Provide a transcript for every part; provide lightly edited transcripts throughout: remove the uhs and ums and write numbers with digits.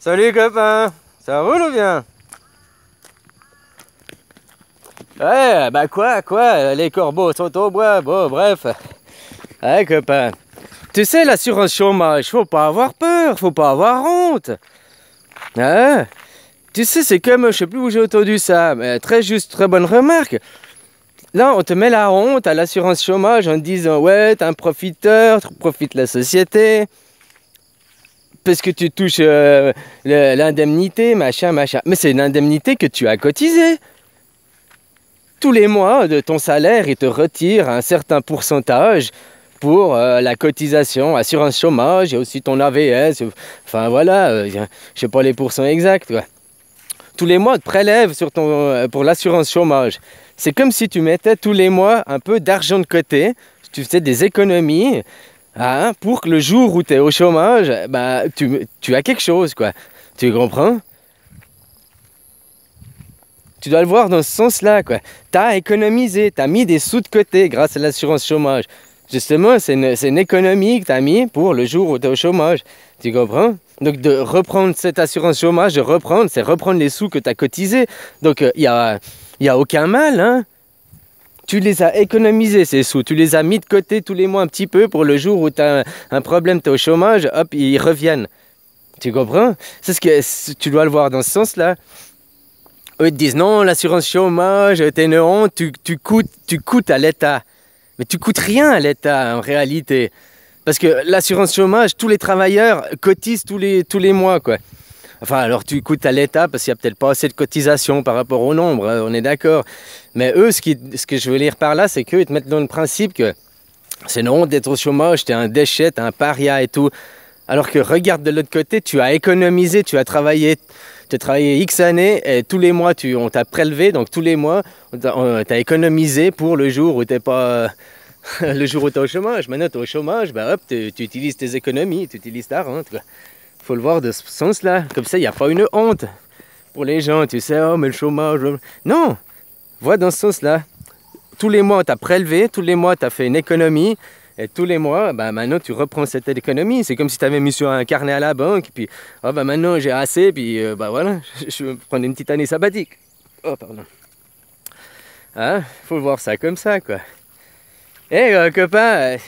Salut copain, ça roule ou bien? Ouais, bah quoi, les corbeaux sont au bois, bon bref. Ouais copain, tu sais l'assurance chômage, faut pas avoir peur, faut pas avoir honte. Ouais, tu sais c'est comme, je sais plus où j'ai entendu ça, mais très juste, très bonne remarque. Là on te met la honte à l'assurance chômage en te disant ouais t'es un profiteur, tu profites de la société. Parce que tu touches l'indemnité, machin. Mais c'est une indemnité que tu as cotisée. Tous les mois de ton salaire, ils te retirent un certain pourcentage pour la cotisation, assurance chômage et aussi ton AVS. Enfin voilà, je sais pas les pourcents exacts, quoi. Tous les mois, ils te prélèvent sur pour l'assurance chômage. C'est comme si tu mettais tous les mois un peu d'argent de côté, tu faisais des économies. Hein, pour que le jour où tu es au chômage, bah, tu as quelque chose, quoi. Tu comprends? Tu dois le voir dans ce sens-là, quoi. Tu as économisé, tu as mis des sous de côté grâce à l'assurance chômage. Justement, c'est une économie que tu as mis pour le jour où tu es au chômage. Tu comprends? Donc, de reprendre cette assurance chômage, c'est reprendre les sous que tu as cotisés. Donc, y a aucun mal, hein? Tu les as économisés, ces sous. Tu les as mis de côté tous les mois un petit peu pour le jour où tu as un problème, tu es au chômage, hop, ils reviennent. Tu comprends? C'est ce que tu dois le voir dans ce sens-là. Eux te disent non, l'assurance chômage, t'es une honte, tu coûtes à l'État. Mais tu coûtes rien à l'État en réalité. Parce que l'assurance chômage, tous les travailleurs cotisent tous les mois, quoi. Enfin, alors tu coûtes à l'État parce qu'il n'y a peut-être pas assez de cotisation par rapport au nombre, on est d'accord. Mais eux, ce que je veux lire par là, c'est qu'ils te mettent dans le principe que c'est une honte d'être au chômage, t'es un déchet, t'es un paria et tout. Alors que regarde de l'autre côté, tu as économisé, tu as travaillé X années et tous les mois, on t'a prélevé, donc tous les mois, on t'a économisé pour le jour où t'es pas... le jour où t'es au chômage. Maintenant, t'es au chômage, bah hop, tu utilises tes économies, tu utilises ta rente, quoi. Faut le voir de ce sens-là. Comme ça, il n'y a pas une honte pour les gens. Tu sais, oh, mais le chômage... Non, vois dans ce sens-là. Tous les mois, tu as prélevé. Tous les mois, tu as fait une économie. Et tous les mois, bah, maintenant, tu reprends cette économie. C'est comme si tu avais mis sur un carnet à la banque. Puis, oh, bah, maintenant, j'ai assez. Puis, bah, voilà, je vais prendre une petite année sabbatique. Oh, pardon. Hein? Faut voir ça comme ça, quoi. Hé, copain...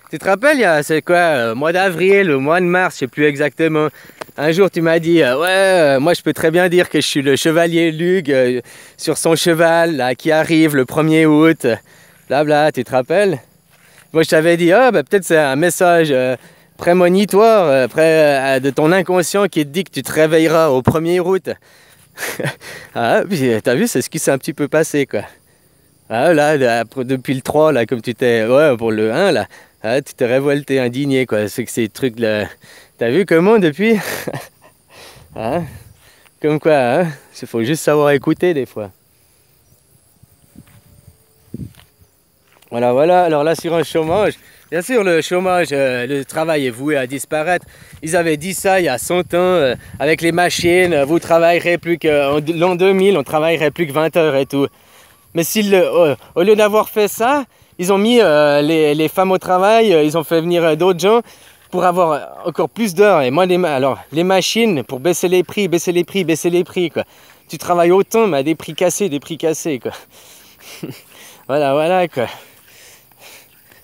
Tu te rappelles, c'est quoi, mois d'avril ou mois de mars, je sais plus exactement. Un jour, tu m'as dit, ouais, moi je peux très bien dire que je suis le chevalier Lug sur son cheval, là, qui arrive le 1er août. Blabla, tu te rappelles? Moi, je t'avais dit, ah, bah, peut-être c'est un message prémonitoire, de ton inconscient qui te dit que tu te réveilleras au 1er août. Ah, puis t'as vu, c'est ce qui s'est un petit peu passé, quoi. Ah, là, depuis le 3, là, comme tu t'es, ouais, pour le 1, là. Ah, tu t'es révolté, indigné, quoi. C'est que ces trucs-là... T'as vu comment, depuis? Hein? Comme quoi, hein? Il faut juste savoir écouter, des fois. Voilà, voilà. Alors, l'assurance chômage... Bien sûr, le chômage, le travail est voué à disparaître. Ils avaient dit ça il y a 100 ans. Avec les machines, vous travaillerez plus que... L'an 2000, on travaillerait plus que 20 heures et tout. Mais au lieu d'avoir fait ça... Ils ont mis les femmes au travail, ils ont fait venir d'autres gens pour avoir encore plus d'heures. Et moi, les machines, pour baisser les prix, quoi. Tu travailles autant, mais à des prix cassés, quoi. Voilà, quoi.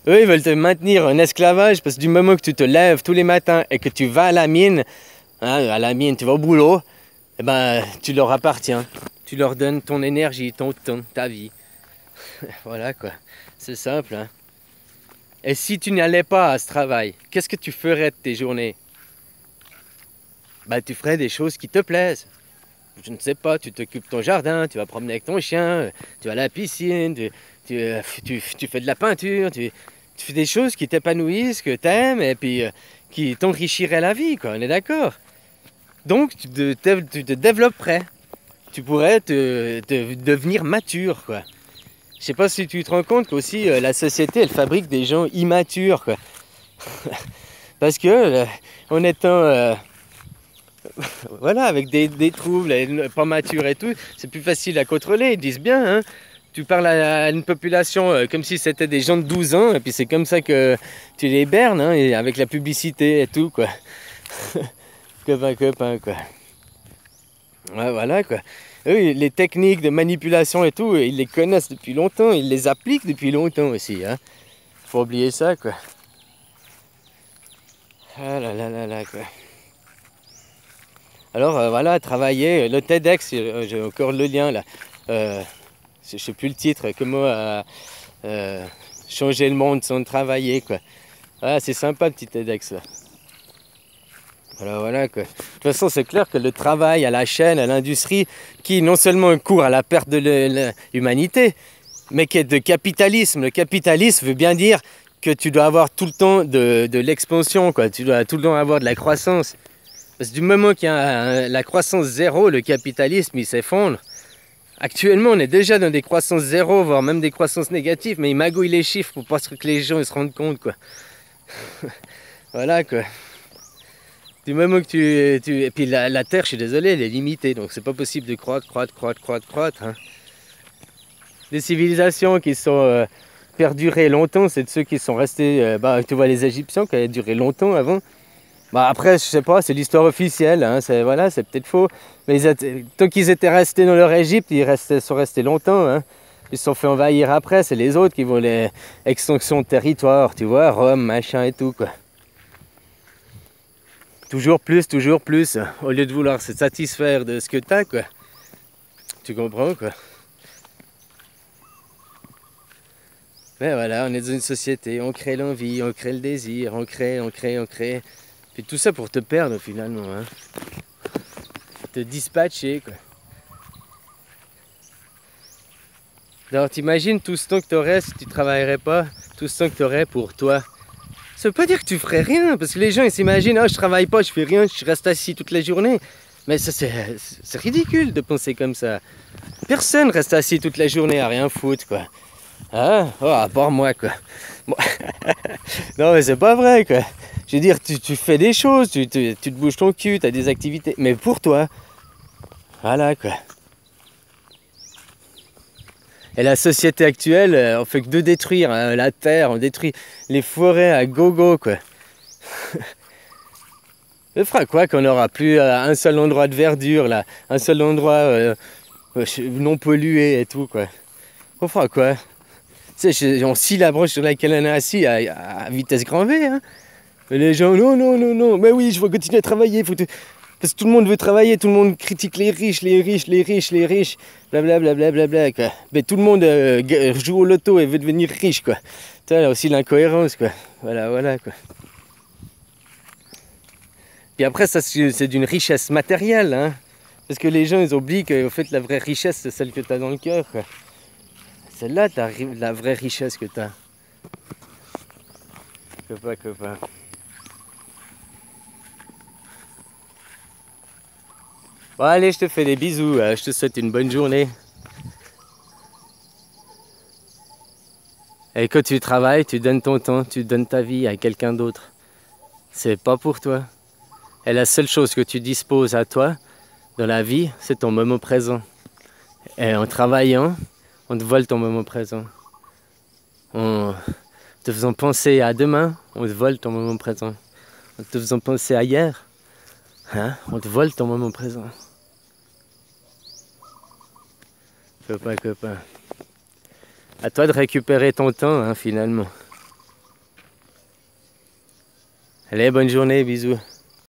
Eux, ils veulent te maintenir en esclavage parce que du moment que tu te lèves tous les matins et que tu vas à la mine, hein, tu vas au boulot, eh ben, tu leur appartiens. Tu leur donnes ton énergie, ton temps, ta vie. Voilà, quoi. C'est simple, hein. Et si tu n'allais pas à ce travail, qu'est-ce que tu ferais de tes journées? Bah, tu ferais des choses qui te plaisent. Je ne sais pas, tu t'occupes de ton jardin, tu vas promener avec ton chien, tu vas à la piscine, tu fais de la peinture, tu fais des choses qui t'épanouissent, que tu aimes et puis qui t'enrichiraient la vie, quoi, on est d'accord? Donc, tu te développerais. Tu pourrais devenir mature, quoi. Je sais pas si tu te rends compte qu'aussi la société, elle fabrique des gens immatures, quoi. Parce que, en étant, voilà, avec des troubles, pas matures et tout, c'est plus facile à contrôler, ils disent bien, hein. Tu parles à une population comme si c'était des gens de 12 ans, et puis c'est comme ça que tu les bernes, hein, et avec la publicité et tout, quoi. Copain, quoi. Ouais, voilà quoi. Eux, les techniques de manipulation et tout, ils les connaissent depuis longtemps, ils les appliquent depuis longtemps aussi, hein. Faut oublier ça quoi. Ah là là là là quoi. Alors voilà, travailler, le TEDx, j'ai encore le lien là. Je sais plus le titre, comment changer le monde sans travailler quoi. Ah, c'est sympa le petit TEDx là. Voilà, voilà quoi. De toute façon, c'est clair que le travail à la chaîne, à l'industrie, qui non seulement court à la perte de l'humanité, mais qui est de capitalisme. Le capitalisme veut bien dire que tu dois avoir tout le temps de l'expansion, quoi. Tu dois tout le temps avoir de la croissance. Parce que du moment qu'il y a la croissance zéro, le capitalisme, il s'effondre. Actuellement, on est déjà dans des croissances zéro, voire même des croissances négatives, mais ils magouillent les chiffres pour pas que les gens ils se rendent compte, quoi. Voilà, quoi. Du moment que Et puis la Terre, je suis désolé, elle est limitée, donc c'est pas possible de croître, hein. Des civilisations qui sont perdurées longtemps, c'est de ceux qui sont restés... tu vois les Égyptiens qui avaient duré longtemps avant. Bah après, je sais pas, c'est l'histoire officielle, hein, voilà, c'est peut-être faux. Mais tant qu'ils étaient restés dans leur Égypte, sont restés longtemps, hein. Ils se sont fait envahir après, c'est les autres qui vont les extensions de territoire, tu vois, Rome, machin et tout, quoi. Toujours plus, au lieu de vouloir se satisfaire de ce que t'as, quoi. Tu comprends, quoi. Mais voilà, on est dans une société, on crée l'envie, on crée le désir, on crée. Puis tout ça pour te perdre, finalement, hein. Te dispatcher, quoi. Alors t'imagines tout ce temps que tu aurais si tu travaillerais pas, tout ce temps que tu aurais pour toi. Ça veut pas dire que tu ferais rien, parce que les gens ils s'imaginent, ah je travaille pas, je fais rien, je reste assis toute la journée. Mais ça c'est ridicule de penser comme ça. Personne reste assis toute la journée à rien foutre quoi. Ah, oh, à part moi quoi. Bon. Non mais c'est pas vrai quoi. Je veux dire, tu fais des choses, tu te bouges ton cul, tu as des activités, mais pour toi. Voilà quoi. Et la société actuelle, on fait que de détruire hein, la terre, on détruit les forêts à gogo quoi. On fera quoi quand on n'aura plus un seul endroit de verdure là, un seul endroit non pollué et tout quoi. On fera quoi? Tu sais, on scie la branche sur laquelle on est assis à vitesse grand V. Hein. Et les gens, non, mais oui, je veux continuer à travailler. Parce que tout le monde veut travailler, tout le monde critique les riches, blablabla, quoi. Mais tout le monde joue au loto et veut devenir riche, quoi. Tu vois, là aussi l'incohérence, quoi. Voilà, quoi. Puis après, ça, c'est d'une richesse matérielle, hein. Parce que les gens, ils oublient qu'en fait, la vraie richesse, c'est celle que tu as dans le cœur, quoi. C'est là la vraie richesse que tu as. Copain. Bon allez, je te fais des bisous, je te souhaite une bonne journée. Et quand tu travailles, tu donnes ton temps, tu donnes ta vie à quelqu'un d'autre. C'est pas pour toi. Et la seule chose que tu disposes à toi dans la vie, c'est ton moment présent. Et en travaillant, on te vole ton moment présent. En te faisant penser à demain, on te vole ton moment présent. En te faisant penser à hier, hein, on te vole ton moment présent. Copain. À toi de récupérer ton temps, hein, finalement. Allez, bonne journée, bisous.